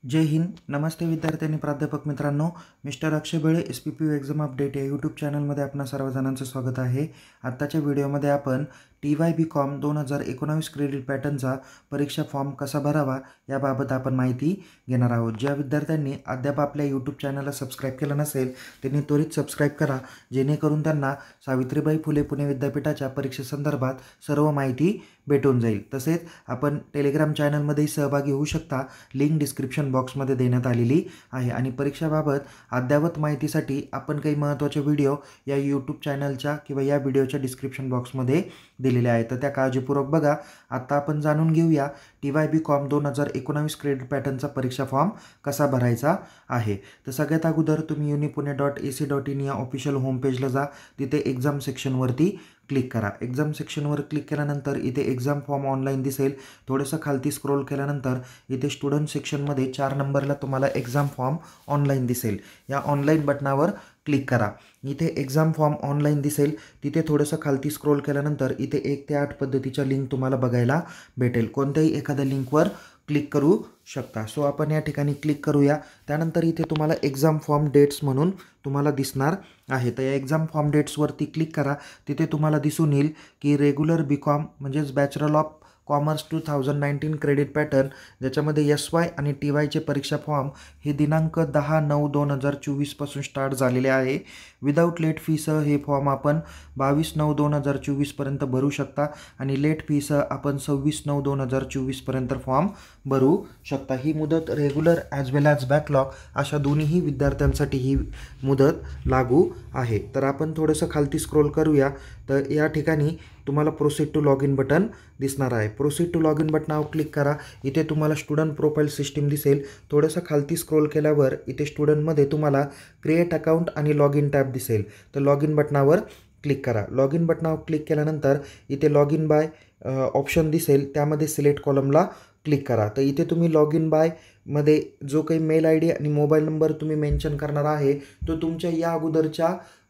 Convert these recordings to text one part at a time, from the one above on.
जय हिंद. नमस्ते विद्यार्थी प्राध्यापक मित्रांनो. मिस्टर अक्षय बेळे SPPU एक्झाम अपडेट या यूट्यूब चॅनलमध्ये आपणा सर्वजणांचं स्वागत आहे. आत्ताच्या व्हिडिओमध्ये आपण TYBCom 2019 क्रेडिट पॅटर्नचा परीक्षा फॉर्म कसा भरावा याबाबत आपण माहिती घेणार आहोत. ज्या विद्यार्थ्यांनी अद्याप आपल्या यूट्यूब चॅनलला सबस्क्राईब केलं नसेल त्यांनी त्वरित सबस्क्राईब करा, जेणेकरून त्यांना सावित्रीबाई फुले पुणे विद्यापीठाच्या परीक्षेसंदर्भात सर्व माहिती भेटून जाईल. तसेच आपण टेलिग्राम चॅनलमध्येही सहभागी होऊ शकता. लिंक डिस्क्रिप्शन बॉक्समध्ये देण्यात आलेली आहे. आणि परीक्षाबाबत अद्ययावत माहितीसाठी आपण काही महत्त्वाचे व्हिडिओ या यूट्यूब चॅनलच्या किंवा या व्हिडिओच्या डिस्क्रिप्शन बॉक्समध्ये दिलेले आहेत, तर त्या काळजीपूर्वक बघा. आता आपण जाणून घेऊया TYBCom 2019 क्रेडिट पॅटर्नचा परीक्षा फॉर्म कसा भरायचा आहे. तर सगळ्यात अगोदर तुम्ही unipune.ac.in या ऑफिशियल होम पेजला जा. तिथे एक्झाम सेक्शनवरती क्लिक करा. एक्झाम सेक्शनवर क्लिक केल्यानंतर इथे एक्झाम फॉर्म ऑनलाईन दिसेल. थोडंसं खालती स्क्रोल केल्यानंतर इथे स्टुडंट सेक्शनमध्ये 4 नंबरला तुम्हाला एक्झाम फॉर्म ऑनलाईन दिसेल. या ऑनलाईन बटनावर क्लिक करा. इथे एक्झाम फॉर्म ऑनलाईन दिसेल. तिथे थोडंसं खालती स्क्रोल केल्यानंतर इथे 1 ते 8 पद्धतीच्या लिंक तुम्हाला बघायला भेटेल. कोणत्याही एखाद्या लिंकवर क्लिक करू शकता. सो आपण या ठिकाणी क्लिक करूया. त्यानंतर इथे तुम्हाला एक्झाम फॉर्म डेट्स म्हणून तुम्हाला दिसणार आहे. तर या एक्झाम फॉर्म डेट्सवरती क्लिक करा. तिथे तुम्हाला दिसून येईल की रेग्युलर BCom म्हणजेच bachelor of commerce 2019 credit pattern, ज्याच्यामध्ये SY आणि TYचे परीक्षा फॉर्म हे दिनांक 10/9/2024 पासून स्टार्ट झालेले आहे. विदाऊट लेट फीसह हे फॉर्म आपण 22/9/2024 पर्यंत भरू शकता आणि लेट फीसह आपण 26/9/2024 पर्यंत फॉर्म भरू शकता. ही मुदत रेग्युलर ॲज वेल ॲज बॅकलॉग अशा दोन्हीही विद्यार्थ्यांसाठी ही मुदत लागू आहे. तर आपण थोडंसं खालती स्क्रोल करूया. तर या ठिकाणी तुम्हाला proceed to log in button दिसणार आहे. प्रोसीड टू लॉग इन बटनावर क्लिक करा. इथे तुम्हाला स्टुडंट प्रोफाईल सिस्टीम दिसेल. थोडंसं खालती स्क्रोल केल्यावर इथे स्टुडंटमध्ये तुम्हाला क्रिएट अकाउंट आणि लॉग इन टॅब दिसेल. तर लॉग इन बटनावर क्लिक करा. लॉग इन बटनावर क्लिक केल्यानंतर इथे लॉग इन बाय ऑप्शन दिसेल. त्यामध्ये सिलेक्ट कॉलमला क्लिक करा. तर इथे तुम्ही लॉग इन बाय मध्ये जो काही मेल ID आणि मोबाईल नंबर तुम्ही मेन्शन करणार आहे तो तुमच्या या अगोदरच्या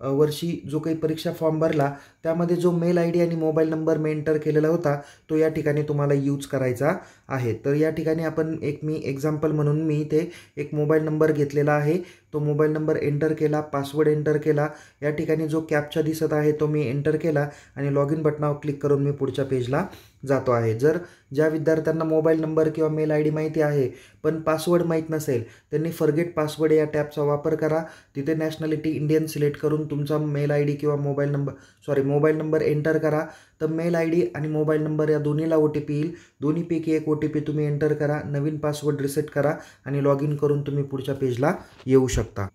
वर्षी जो काही परीक्षा फॉर्म भरला त्यामध्ये जो मेल ID आणि मोबाईल नंबर मी एंटर केलेला होता तो या ठिकाणी तुम्हाला यूज करायचा आहे. तर या ठिकाणी आपण मी एक्झाम्पल म्हणून मी इथे एक मोबाईल नंबर घेतलेला आहे. तो मोबाईल नंबर एंटर केला, पासवर्ड एंटर केला. या ठिकाणी जो कॅप्चा दिसत आहे तो मी एंटर केला आणि लॉग इन बटनावर क्लिक करून मी पुढच्या पेजला जातो आहे. जर ज्या विद्यार्थ्यांना मोबाईल नंबर किंवा मेल ID माहिती आहे पण पासवर्ड माहीत नसेल त्यांनी फॉरगेट पासवर्ड या टॅबचा वापर करा. तिथे नॅशनॅलिटी इंडियन सिलेक्ट करून तुमचा मेल ID किंवा मोबाईल नंबर एंटर करा. तर मेल ID आणि मोबाईल नंबर या दोन्हीला OTP येईल. दोन्हीपैकी एक OTP तुम्ही एंटर करा, नवीन पासवर्ड रिसेट करा आणि लॉग इन करून तुम्ही पुढच्या पेजला येऊ शकता.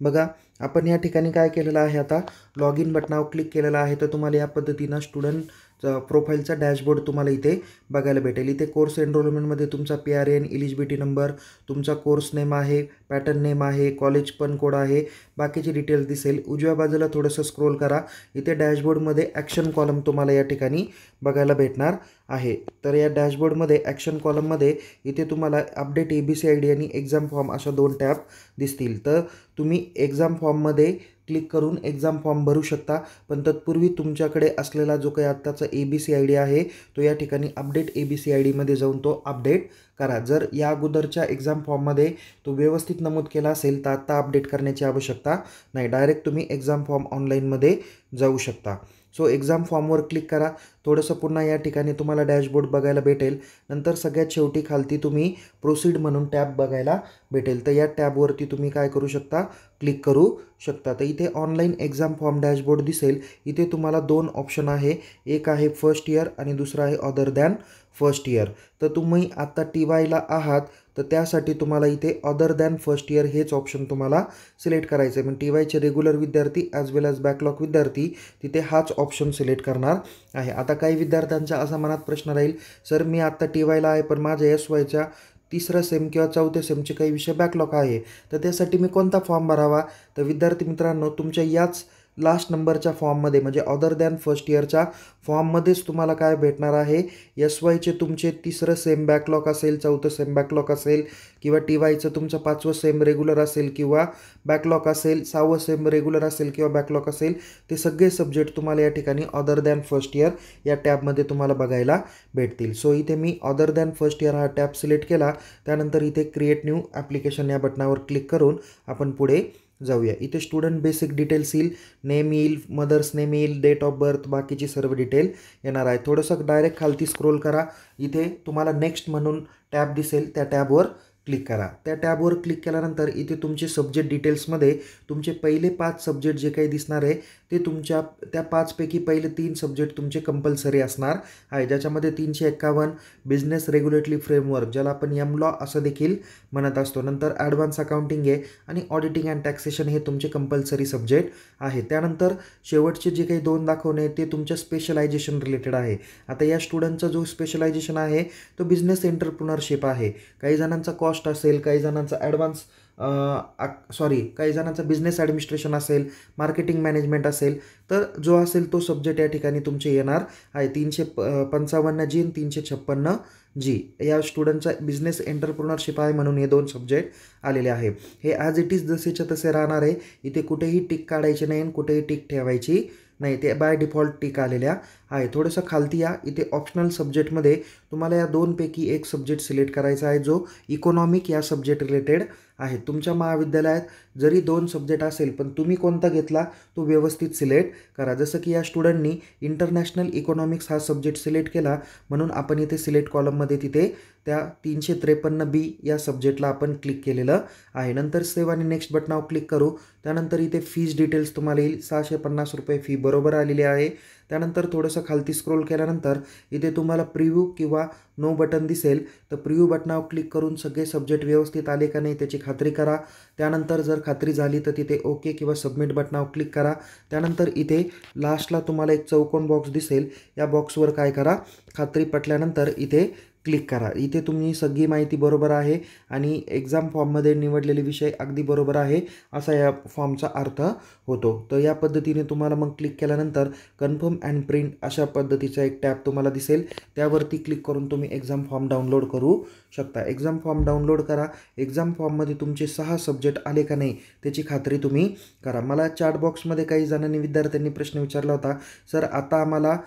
बघा आपण या ठिकाणी काय केलेलं आहे, आता लॉग इन बटनावर क्लिक केलेलं आहे. तर तुम्हाला या पद्धतीनं स्टुडंट प्रोफाईलचा डॅशबोर्ड तुम्हाला इथे बघायला भेटेल. इथे कोर्स एनरोलमेंटमध्ये तुमचा PRN, इलिजिबिलिटी नंबर, तुमचा कोर्स नेम आहे, पॅटर्न नेम आहे, कॉलेज पण कोड आहे, बाकीचे डिटेल्स दिसेल. उजव्या बाजूला थोडंसं स्क्रोल करा. इथे डॅशबोर्डमध्ये ॲक्शन कॉलम तुम्हाला या ठिकाणी बघायला भेटणार आहे. तर या डॅशबोर्डमध्ये ॲक्शन कॉलममध्ये इथे तुम्हाला अपडेट ABC ID आणि एक्झाम फॉर्म अशा 2 टॅब दिसतील. तर तुम्ही एक्झाम फॉर्ममध्ये क्लिक करून एक्झाम फॉर्म भरू शकता. पण तत्पूर्वी तुमच्याकडे असलेला जो काही आत्ताचा ABC ID आहे तो या ठिकाणी अपडेट ABC ID मध्ये जाऊन तो अपडेट करा. जर या अगोदरच्या एक्झाम फॉर्ममध्ये तो व्यवस्थित नमूद केला असेल तर आत्ता अपडेट करण्याची आवश्यकता नाही. डायरेक्ट तुम्ही एक्झाम फॉर्म ऑनलाईनमध्ये जाऊ शकता. सो एक्झाम फॉर्मवर क्लिक करा. थोडंसं पुन्हा या ठिकाणी तुम्हाला डॅशबोर्ड बघायला भेटेल. नंतर सगळ्यात शेवटी खालती तुम्ही प्रोसीड म्हणून टॅब बघायला भेटेल. तर या टॅबवरती तुम्ही काय करू शकता, क्लिक करू शकता. तर इथे ऑनलाईन एक्झाम फॉर्म डॅशबोर्ड दिसेल. इथे तुम्हाला 2 ऑप्शन आहे. एक आहे फर्स्ट इयर आणि दुसरा आहे अदर दॅन फर्स्ट इयर. तर तुम्ही आत्ता TYला आहात तर त्यासाठी तुम्हाला इथे अदर दॅन फर्स्ट इयर हेच ऑप्शन तुम्हाला सिलेक्ट करायचं आहे. म्हणजे TYचे रेग्युलर विद्यार्थी ॲज वेल ॲज बॅकलॉग विद्यार्थी तिथे हाच ऑप्शन सिलेक्ट करणार आहे. आता काही विद्यार्थ्यांचा असा मनात प्रश्न राहील, सर मी आत्ता TYला आहे पण माझ्या SYच्या 3रा सेम किंवा 4थ्या सेमचे काही विषय बॅकलॉग आहे तर त्यासाठी मी कोणता फॉर्म भरावा. तर विद्यार्थी मित्रांनो तुमच्या याच लास्ट नंबरच्या फॉर्ममध्ये म्हणजे अदर दॅन फर्स्ट इयरच्या फॉर्ममध्येच तुम्हाला काय भेटणार आहे, SYचे तुमचे 3रं सेम बॅकलॉग असेल, 4थं सेम बॅकलॉग असेल किंवा TYचं तुमचं 5वं सेम रेग्युलर असेल किंवा बॅकलॉग असेल, 6वं सेम रेग्युलर असेल किंवा बॅकलॉग असेल, ते सगळे सब्जेक्ट तुम्हाला या ठिकाणी अदर दॅन फर्स्ट इयर या टॅबमध्ये तुम्हाला बघायला भेटतील. सो इथे me other than first year हा टॅब सिलेक्ट केला. त्यानंतर इथे क्रिएट न्यू ॲप्लिकेशन या बटनावर क्लिक करून आपण पुढे जाऊया. इथे स्टुडंट बेसिक डिटेल्स येईल, नेम येईल, मदर्स नेम येईल, डेट ऑफ बर्थ, बाकीची सर्व डिटेल येणार आहे. थोडंसं डायरेक्ट खालती स्क्रोल करा. इथे तुम्हाला नेक्स्ट म्हणून टॅब दिसेल, त्या टॅबवर क्लिक करा. त्या टॅबवर क्लिक केल्यानंतर इथे तुमचे सब्जेक्ट डिटेल्समध्ये तुमचे पहिले 5 सब्जेक्ट जे काही दिसणार आहे ते तुमच्या त्या 5पैकी पहिले 3 सब्जेक्ट तुमचे कंपल्सरी असणार आहे, ज्याच्यामध्ये 351 बिझनेस रेग्युलेटरी फ्रेमवर्क, ज्याला आपण एमलॉ असं देखील म्हणत असतो, नंतर ॲडव्हान्स अकाउंटिंग आहे आणि ऑडिटिंग अँड टॅक्सेशन हे तुमचे कंपल्सरी सब्जेक्ट आहे. त्यानंतर शेवटचे जे काही 2 दाखवणे ते तुमच्या स्पेशलायझेशन रिलेटेड आहे. आता या स्टुडंटचा जो स्पेशलायझेशन आहे तो बिझनेस एंटरप्रेन्योरशिप आहे. काही जणांचा कॉस्ट असेल, काही जणांचा काही जणांचा बिझनेस ॲडमिनिस्ट्रेशन असेल, मार्केटिंग मॅनेजमेंट असेल, तर जो असेल तो सब्जेक्ट या ठिकाणी तुमचे येणार आहे. 355G आणि 356G या स्टुडंटचा बिझनेस एंटरप्रेन्योरशिप आहे म्हणून हे 2 सब्जेक्ट आलेले आहे. हे ॲज इट इज जसेच्या तसे राहणार आहे. इथे कुठेही टिक काढायची नाही आणि कुठेही टिक ठेवायची नाही, ते बाय डिफॉल्ट टिक आलेल्या आहे. थोडंसं खालती या. इथे ऑप्शनल सब्जेक्टमध्ये तुम्हाला या 2पैकी एक सब्जेक्ट सिलेक्ट करायचा आहे जो इकॉनॉमिक या सब्जेक्ट रिलेटेड आहे. तुमच्या महाविद्यालयात जरी 2 सब्जेक्ट असेल पण तुम्ही कोणता घेतला तो व्यवस्थित सिलेक्ट करा. जसं की या स्टुडंटनी इंटरनॅशनल इकॉनॉमिक्स हा सब्जेक्ट सिलेक्ट केला म्हणून आपण इथे सिलेक्ट कॉलममध्ये तिथे त्या 353B या सब्जेक्टला आपण क्लिक केलेलं आहे. नंतर सेव्ह आणि नेक्स्ट बटनावर क्लिक करू. त्यानंतर इथे फीज डिटेल्स तुम्हाला येईल. 650 रुपये फी बरोबर आलेली आहे. त्यानंतर थोडंसं खालती स्क्रोल केल्यानंतर इथे तुम्हाला प्रिव्ह्यू किंवा नो बटन दिसेल, तर प्रिव्ह्यू बटनावर क्लिक करून सगळे सब्जेक्ट व्यवस्थित आले का नाही त्याची खात्री करा. त्यानंतर जर खात्री झाली तर तिथे ओके किंवा सबमिट बटनावर क्लिक करा. त्यानंतर इथे लास्टला तुम्हाला एक चौकोन बॉक्स दिसेल, या बॉक्सवर काय करा, खात्री पटल्यानंतर इथे क्लिक करा. इथे तुम्ही सगळी माहिती बरोबर आहे आणि एक्झाम फॉर्ममध्ये निवडलेले विषय अगदी बरोबर आहे असा या फॉर्मचा अर्थ होतो. तर या पद्धतीने तुम्हाला मग क्लिक केल्यानंतर कन्फर्म अँड प्रिंट अशा पद्धतीचा एक टॅब तुम्हाला दिसेल, त्यावरती क्लिक करून तुम्ही एक्झाम फॉर्म डाउनलोड करू शकता. एक्झाम फॉर्म डाउनलोड करा. एक्झाम फॉर्ममध्ये तुमचे 6 सब्जेक्ट आले का नाही त्याची खात्री तुम्ही करा. मला चॅट बॉक्समध्ये काही जणांनी विद्यार्थ्यांनी प्रश्न विचारला होता, सर आता आम्हाला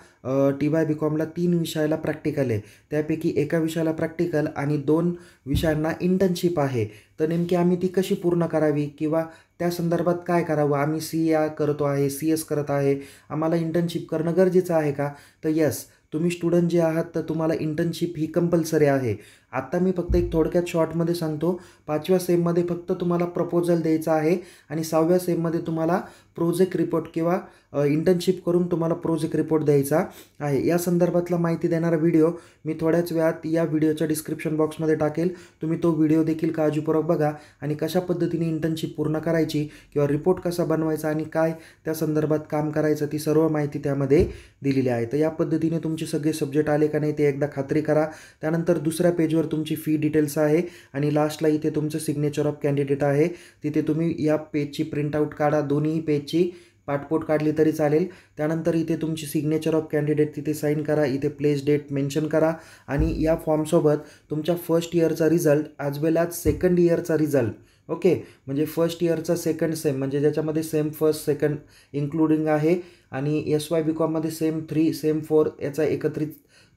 TYBCOMला 3 विषयाला प्रॅक्टिकल आहे, त्यापैकी एका विषयाला प्रॅक्टिकल आणि 2 विषयांना इंटर्नशिप आहे, तर नेमकी आम्ही ती कशी पूर्ण करावी किंवा त्या संदर्भात काय करावं, आम्ही CA करतो आहे, CS करत आहे, आम्हाला इंटर्नशिप करणं गरजेचं आहे का? तर यस, तुम्ही स्टुडंट जे आहात तर तुम्हाला इंटर्नशिप ही कंपल्सरी आहे. आत्ता मी फक्त एक थोडक्यात शॉर्टमध्ये सांगतो. 5व्या सेममध्ये फक्त तुम्हाला प्रपोजल द्यायचा आहे आणि 6व्या सेममध्ये तुम्हाला प्रोजेक्ट रिपोर्ट किंवा इंटर्नशिप करून तुम्हाला प्रोजेक्ट रिपोर्ट द्यायचा आहे. या संदर्भातला माहिती देणारा व्हिडिओ मी थोड्याच वेळात या व्हिडिओच्या डिस्क्रिप्शन बॉक्समध्ये टाकेल. तुम्ही तो व्हिडिओ देखील काळजीपूर्वक बघा आणि कशा पद्धतीने इंटर्नशिप पूर्ण करायची किंवा रिपोर्ट कसा बनवायचा आणि काय त्या संदर्भात काम करायचं ती सर्व माहिती त्यामध्ये दिलेली आहे. तर या पद्धतीने तुमचे सगळे सब्जेक्ट आले का नाही ते एकदा खात्री करा. त्यानंतर दुसऱ्या पेजवर तुमची फी डिटेल्स आहे आणि लास्टला इथे तुमचं सिग्नेचर ऑफ कॅन्डिडेट आहे. तिथे तुम्ही या पेजची प्रिंटआउट काढा, दोन्ही पेजची पाठपोट काढली तरी चालेल. त्यानंतर इथे तुमची सिग्नेचर ऑफ कॅन्डिडेट तिथे साईन करा, इथे प्लेस डेट मेन्शन करा आणि या फॉर्मसोबत तुमच्या फर्स्ट इयरचा रिझल्ट ॲज वेल ॲज सेकंड इयरचा रिझल्ट, ओके, म्हणजे फर्स्ट इयरचा सेकंड सेम म्हणजे ज्याच्यामध्ये सेम फर्स्ट सेकंड इन्क्लुडिंग आहे आणि SYBCOMमध्ये सेम 3 सेम 4 याचा एकत्रित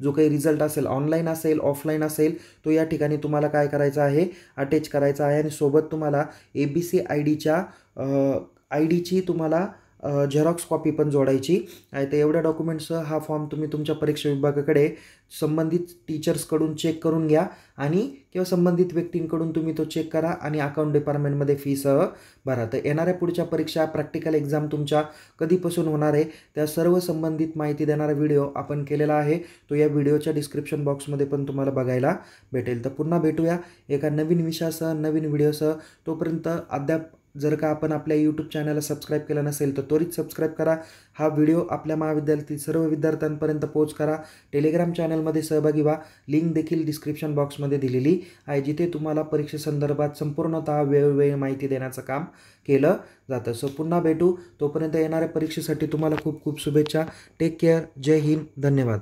जो काही रिझल्ट असेल, ऑनलाईन असेल ऑफलाईन असेल, तो या ठिकाणी तुम्हाला काय करायचा आहे, अटॅच करायचा आहे आणि सोबत तुम्हाला ABC IDची तुम्हाला झेरॉक्स कॉपी पण जोडायची आहे. तर एवढ्या डॉक्युमेंट्ससह हा फॉर्म तुम्ही तुमच्या परीक्षा विभागाकडे संबंधित टीचर्सकडून चेक करून घ्या आणि किंवा संबंधित व्यक्तींकडून तुम्ही तो चेक करा आणि अकाउंट डिपार्टमेंटमध्ये फीसह भरा. तर येणाऱ्या पुढच्या परीक्षा प्रॅक्टिकल एक्झाम तुमच्या कधीपासून होणार आहे त्या सर्व संबंधित माहिती देणारा व्हिडिओ आपण केलेला आहे. तो या व्हिडिओच्या डिस्क्रिप्शन बॉक्समध्ये पण तुम्हाला बघायला भेटेल. तर पुन्हा भेटूया एका नवीन विषयासह नवीन व्हिडिओसह. तोपर्यंत अद्याप जर का आपण आपल्या यूट्यूब चॅनलला सबस्क्राईब केलं नसेल तर त्वरित सबस्क्राईब करा. हा व्हिडिओ आपल्या महाविद्यालयातील सर्व विद्यार्थ्यांपर्यंत पोहोच करा. टेलिग्राम चॅनलमध्ये सहभागी व्हा. लिंक देखील डिस्क्रिप्शन बॉक्समध्ये दिलेली आहे, जिथे तुम्हाला परीक्षेसंदर्भात संपूर्णतः वेळोवेळी माहिती देण्याचं काम केलं जातं. सो पुन्हा भेटू. तोपर्यंत येणाऱ्या परीक्षेसाठी तुम्हाला खूप खूप शुभेच्छा. Take care. जय हिंद. धन्यवाद.